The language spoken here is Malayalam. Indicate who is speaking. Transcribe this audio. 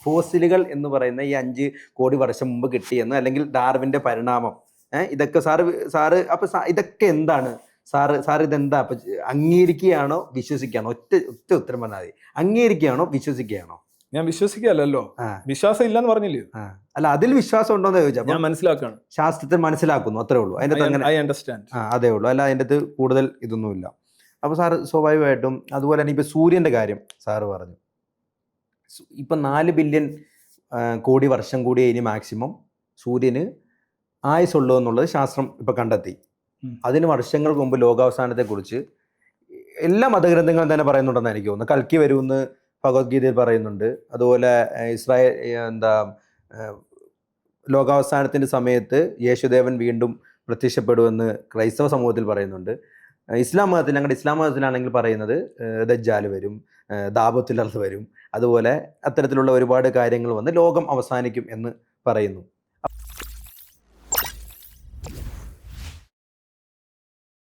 Speaker 1: ഫോസിലുകൾ എന്ന് പറയുന്ന ഈ 5 കോടി വർഷം മുമ്പ് കിട്ടിയെന്ന്, അല്ലെങ്കിൽ ഡാർവിൻ്റെ പരിണാമം, ഇതൊക്കെ സാറ് അപ്പൊ ഇതൊക്കെ എന്താണ് സാർ ഇതെന്താ അപ്പൊ അംഗീകരിക്കുകയാണോ വിശ്വസിക്കുകയാണോ? ഒറ്റ ഒറ്റ ഉത്തരം പറഞ്ഞാൽ മതി. അംഗീകരിക്കുകയാണോ വിശ്വസിക്കുകയാണോ?
Speaker 2: ഞാൻ വിശ്വസിക്കല്ലോ, വിശ്വാസം ഇല്ലെന്ന് പറഞ്ഞില്ലേ?
Speaker 1: അല്ല, അതിൽ വിശ്വാസം ഉണ്ടോന്ന് ചോദിച്ചാൽ
Speaker 2: ഞാൻ മനസ്സിലാക്കാണ്,
Speaker 1: ശാസ്ത്രത്തിൽ മനസ്സിലാക്കുന്നു, അത്രേ ഉള്ളൂ. അതിന്റെ അതേ ഉള്ളൂ, അല്ല അതിൻ്റെ അകത്ത് കൂടുതൽ ഇതൊന്നുമില്ല. അപ്പോൾ സാറ് സ്വാഭാവികമായിട്ടും അതുപോലെ തന്നെ ഇപ്പൊ സൂര്യന്റെ കാര്യം സാറ് പറഞ്ഞു. ഇപ്പൊ 4 ബില്യൺ കോടി വർഷം കൂടി ഇനി മാക്സിമം സൂര്യന് ആയുസുള്ളൂ എന്നുള്ളത് ശാസ്ത്രം ഇപ്പൊ കണ്ടെത്തി. അതിന് വർഷങ്ങൾക്ക് മുമ്പ് ലോകാവസാനത്തെക്കുറിച്ച് എല്ലാ മതഗ്രന്ഥങ്ങളും തന്നെ പറയുന്നുണ്ടെന്ന് എനിക്ക് തോന്നുന്നു. കൽക്കി വരുമെന്ന് ഭഗവത്ഗീതയിൽ പറയുന്നുണ്ട്. അതുപോലെ ലോകാവസാനത്തിൻ്റെ സമയത്ത് യേശുദേവൻ വീണ്ടും പ്രത്യക്ഷപ്പെടുമെന്ന് ക്രൈസ്തവ സമൂഹത്തിൽ പറയുന്നുണ്ട്. ഇസ്ലാം മതത്തിൽ, ഞങ്ങളുടെ ഇസ്ലാം മതത്തിലാണെങ്കിൽ പറയുന്നത് ദജ്ജാൽ വരും, ദാബത്തുൽ അർദ് വരും, അതുപോലെ അത്തരത്തിലുള്ള ഒരുപാട് കാര്യങ്ങൾ വന്ന് ലോകം അവസാനിക്കും എന്ന് പറയുന്നു.